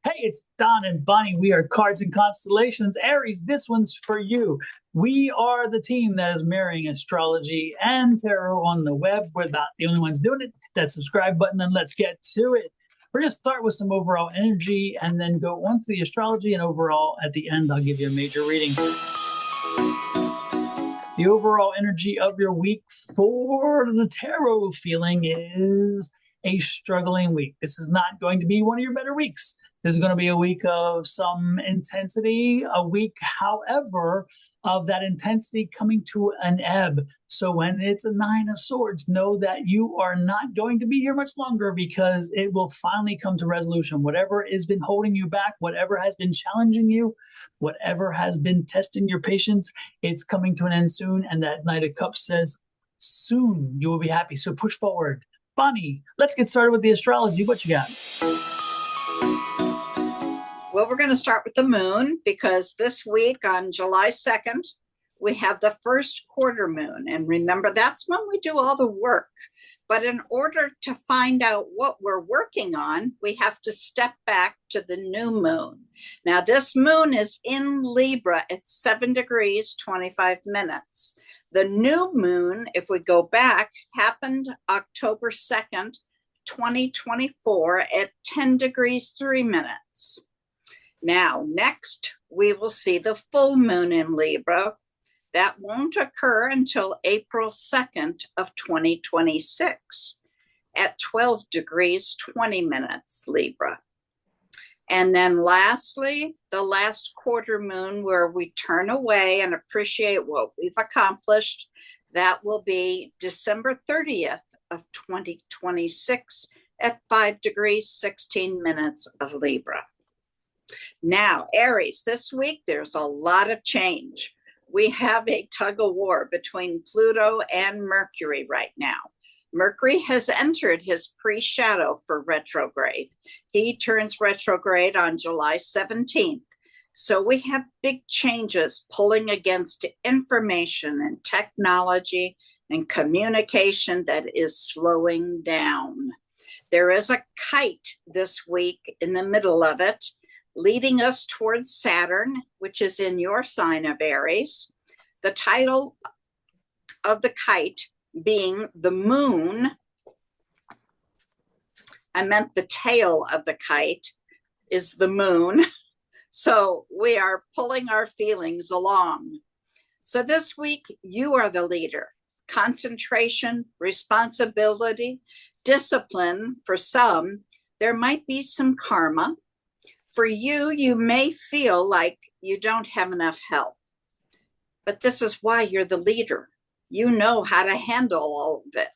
Hey, it's Don and Bonnie. We are Cards and Constellations. Aries, this one's for you. We are the team that is marrying astrology and tarot on the web. We're not the only ones doing it. Hit that subscribe button and let's get to it. We're going to start with some overall energy and then go on to the astrology, and overall at the end, I'll give you a major reading. The overall energy of your week for the tarot feeling is a struggling week. This is not going to be one of your better weeks. This is going to be a week of some intensity, a week, however, of that intensity coming to an ebb. So when it's a Nine of Swords, know that you are not going to be here much longer because it will finally come to resolution. Whatever has been holding you back, whatever has been challenging you, whatever has been testing your patience, it's coming to an end soon. And that Knight of Cups says, soon you will be happy. So push forward. Bonnie, let's get started with the astrology. What you got? Well, we're going to start with the moon because this week on July 2nd, we have the first quarter moon. And remember, that's when we do all the work. But in order to find out what we're working on, we have to step back to the new moon. Now, this moon is in Libra at 7 degrees, 25 minutes. The new moon, if we go back, happened October 2nd, 2024 at 10 degrees, 3 minutes. Now, next, we will see the full moon in Libra. That won't occur until April 2nd of 2026 at 12 degrees, 20 minutes, Libra. And then lastly, the last quarter moon where we turn away and appreciate what we've accomplished, that will be December 30th of 2026 at 5 degrees, 16 minutes of Libra. Now, Aries, this week, there's a lot of change. We have a tug of war between Pluto and Mercury right now. Mercury has entered his pre-shadow for retrograde. He turns retrograde on July 17th. So we have big changes pulling against information and technology and communication that is slowing down. There is a kite this week in the middle of it, leading us towards Saturn, which is in your sign of Aries. The title of the kite being the moon, I meant the tail of the kite is the moon. So we are pulling our feelings along. So this week, you are the leader. Concentration, responsibility, discipline for some. There might be some karma. For you, you may feel like you don't have enough help. But this is why you're the leader. You know how to handle all of it.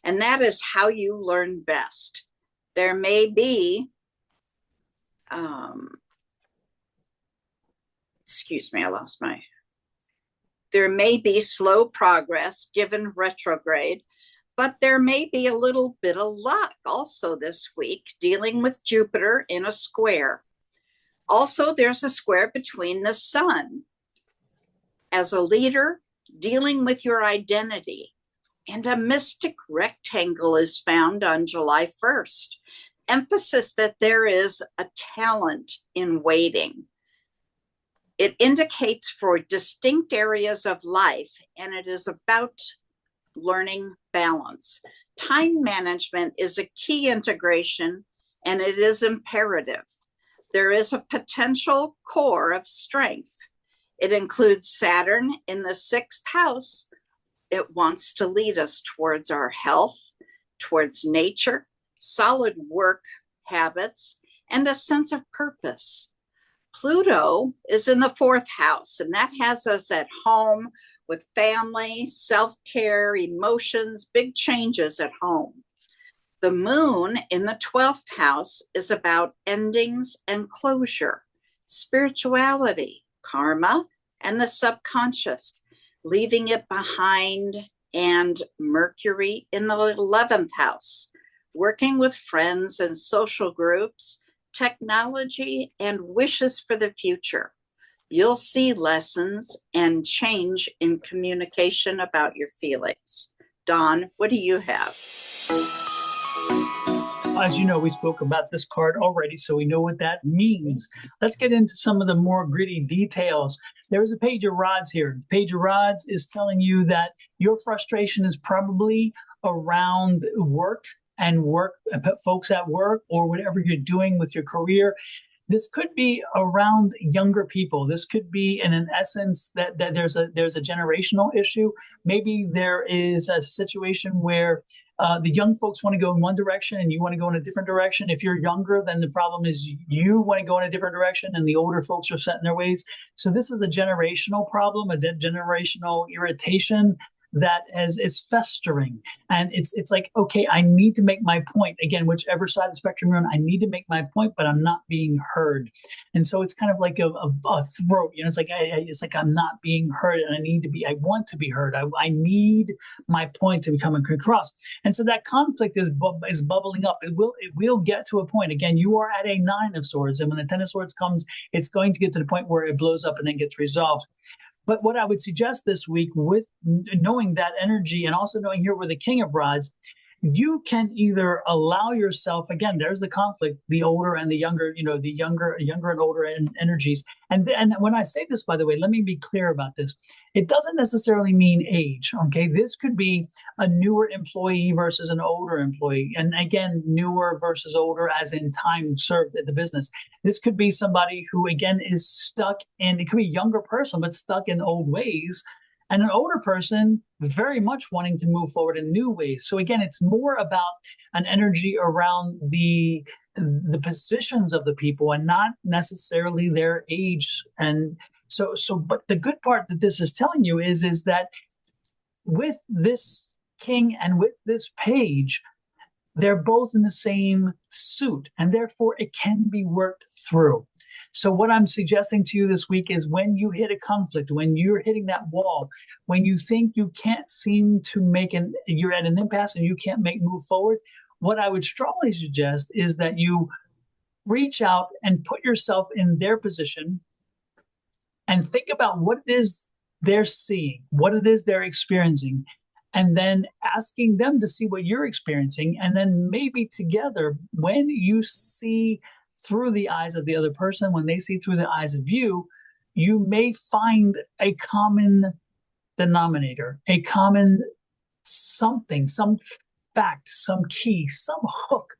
And that is how you learn best. There may be, there may be slow progress given retrograde, but there may be a little bit of luck also this week dealing with Jupiter in a square. Also, there's a square between the sun. As a leader, dealing with your identity, and a mystic rectangle is found on July 1st. Emphasis that there is a talent in waiting. It indicates for distinct areas of life, and it is about learning balance. Time management is a key integration, and it is imperative. There is a potential core of strength. It includes Saturn in the 6th house. It wants to lead us towards our health, towards nature, solid work habits, and a sense of purpose. Pluto is in the 4th house, and that has us at home with family, self-care, emotions, big changes at home. The moon in the 12th house is about endings and closure, spirituality, karma, and the subconscious, leaving it behind, and Mercury in the 11th house, working with friends and social groups, technology, and wishes for the future. You'll see lessons and change in communication about your feelings. Dawn, what do you have? As you know, we spoke about this card already, so we know what that means. Let's get into some of the more gritty details. There's a page of rods here. The page of rods is telling you that your frustration is probably around work and work, folks at work, or whatever you're doing with your career. This could be around younger people. This could be in an essence that there's a generational issue. Maybe there is a situation where the young folks want to go in one direction and you want to go in a different direction. If you're younger, then the problem is you want to go in a different direction and the older folks are set in their ways. So this is a generational problem, a generational irritation that is festering. And it's like, okay, I need to make my point. Again, whichever side of the spectrum you're on, I need to make my point, but I'm not being heard. And so it's kind of like a throat, it's like I'm not being heard and I want to be heard. I need my point to become across. And so that conflict is bubbling up. It will get to a point. Again, you are at a 9 of swords. And when the 10 of swords comes, it's going to get to the point where it blows up and then gets resolved. But what I would suggest this week, with knowing that energy and also knowing here with the King of Rods, you can either allow yourself, again, there's the conflict, the older and the younger, the younger and older energies. And when I say this, by the way, let me be clear about this. It doesn't necessarily mean age. Okay. This could be a newer employee versus an older employee. And again, newer versus older as in time served at the business. This could be somebody who, again, is stuck in, it could be a younger person, but stuck in old ways, and an older person very much wanting to move forward in new ways. So again, it's more about an energy around the positions of the people and not necessarily their age. And but the good part that this is telling you is that with this king and with this page, they're both in the same suit, and therefore it can be worked through. So what I'm suggesting to you this week is when you hit a conflict, when you're hitting that wall, when you think you can't seem to you're at an impasse and you can't move forward, what I would strongly suggest is that you reach out and put yourself in their position and think about what it is they're seeing, what it is they're experiencing, and then asking them to see what you're experiencing. And then maybe together, when you see through the eyes of the other person, when they see through the eyes of you, you may find a common denominator, a common something, some fact, some key, some hook.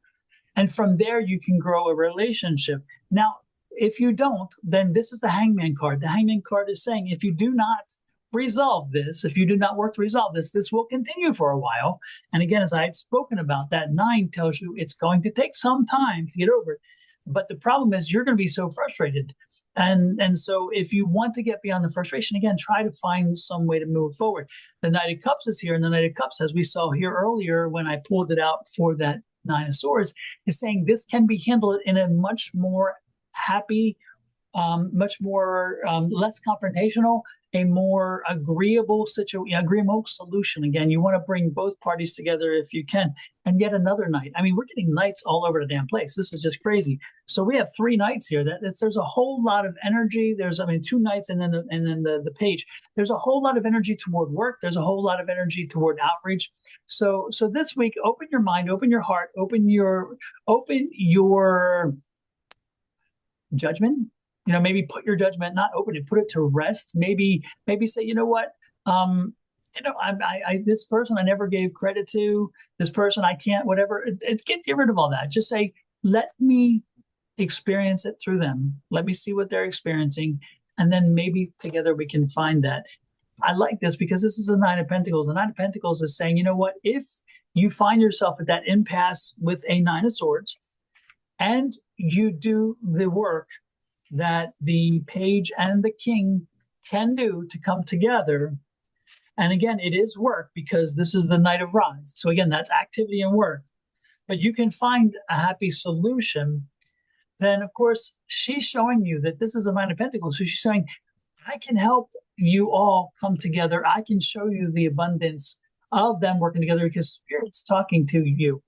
And from there, you can grow a relationship. Now, if you don't, then this is the Hangman card. The Hangman card is saying if you do not resolve this, if you do not work to resolve this will continue for a while. And again, as I had spoken about, that 9 tells you it's going to take some time to get over it. But the problem is you're going to be so frustrated. And so if you want to get beyond the frustration, again, try to find some way to move forward. The Knight of Cups is here, and the Knight of Cups, as we saw here earlier when I pulled it out for that 9 of Swords, is saying this can be handled in a much more happy, much more less confrontational, a more agreeable solution. Again, you want to bring both parties together if you can. And yet another knight. I mean, we're getting knights all over the damn place. This is just crazy. So we have 3 knights here. There's a whole lot of energy. There's, 2 knights and then the page. There's a whole lot of energy toward work. There's a whole lot of energy toward outreach. So this week, open your mind, open your heart, open your judgment. Maybe put your judgment, not open it, put it to rest. Maybe say, you know what? This person I never gave credit to, this person I can't, whatever. It's get rid of all that. Just say, let me experience it through them. Let me see what they're experiencing. And then maybe together we can find that. I like this because this is a 9 of Pentacles. The 9 of Pentacles is saying, you know what? If you find yourself at that impasse with a 9 of Swords and you do the work that the page and the king can do to come together. And again, it is work because this is the Knight of Rods. So again, that's activity and work. But you can find a happy solution. Then, of course, she's showing you that this is a 9 of Pentacles. So she's saying, I can help you all come together. I can show you the abundance of them working together because Spirit's talking to you.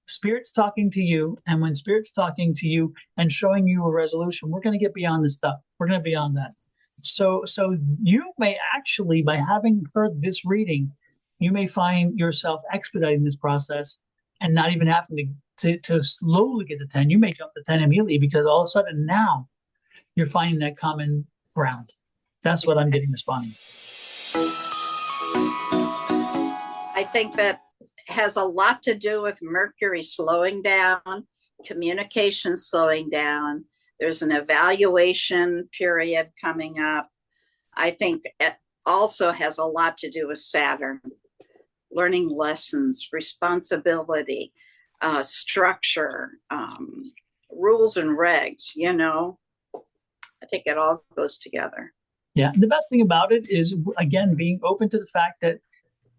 Spirit's talking to you, and when Spirit's talking to you and showing you a resolution, we're going to get beyond this stuff. We're going to be beyond that. So you may actually, by having heard this reading, you may find yourself expediting this process and not even having to slowly get to 10. You make up the 10 immediately because all of a sudden now you're finding that common ground. That's what I'm getting, Miss Bonnie. I think that has a lot to do with Mercury slowing down, communication slowing down. There's an evaluation period coming up. I think it also has a lot to do with Saturn, learning lessons, responsibility, structure, rules and regs, you know. I think it all goes together. Yeah. The best thing about it is, again, being open to the fact that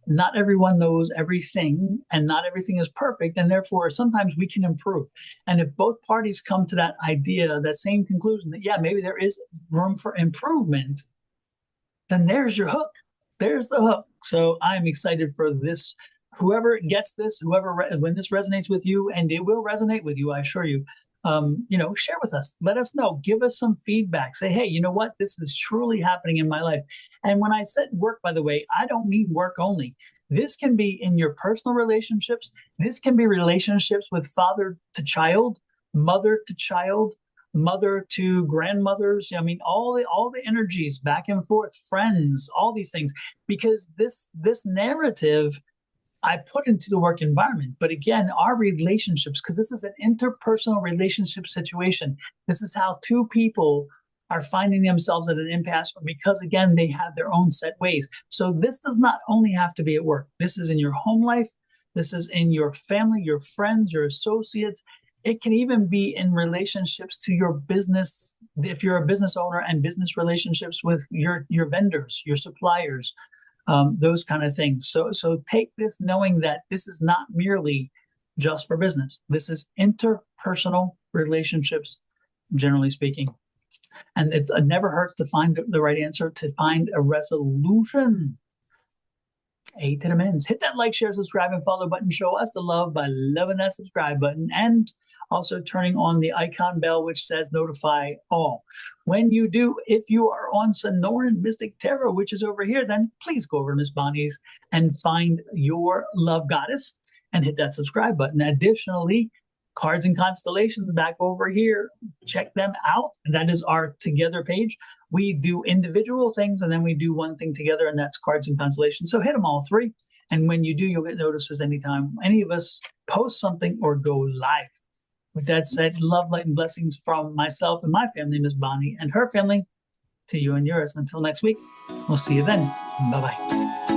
not everyone knows everything and not everything is perfect. And therefore, sometimes we can improve. And if both parties come to that idea, that same conclusion that, yeah, maybe there is room for improvement, then there's your hook. There's the hook. So I'm excited for this. Whoever gets this, when this resonates with you, and it will resonate with you, I assure you, share with us. Let us know. Give us some feedback. Say, hey, you know what? This is truly happening in my life. And when I said work, by the way, I don't mean work only. This can be in your personal relationships. This can be relationships with father to child, mother to child, mother to grandmothers. I mean, all the energies back and forth, friends, all these things, because this narrative I put into the work environment. But again, our relationships, because this is an interpersonal relationship situation. This is how two people are finding themselves at an impasse because, again, they have their own set ways. So this does not only have to be at work. This is in your home life. This is in your family, your friends, your associates. It can even be in relationships to your business. If you're a business owner, and business relationships with your vendors, your suppliers, those kind of things. So take this knowing that this is not merely just for business. This is interpersonal relationships, generally speaking. And it never hurts to find the right answer, to find a resolution. A to the men's. Hit that like, share, subscribe, and follow button. Show us the love by loving that subscribe button, and also turning on the icon bell which says notify all. When you do, if you are on Sonoran Mystic Tarot, which is over here, then please go over to Miss Bonnie's and find Your Love Goddess and hit that subscribe button. Additionally, Cards and Constellations back over here. Check them out. That is our together page. We do individual things and then we do one thing together, and that's Cards and Constellations. So hit them all three. And when you do, you'll get notices anytime any of us post something or go live. With that said, love, light, and blessings from myself and my family, Miss Bonnie, and her family, to you and yours. Until next week, we'll see you then. Bye-bye.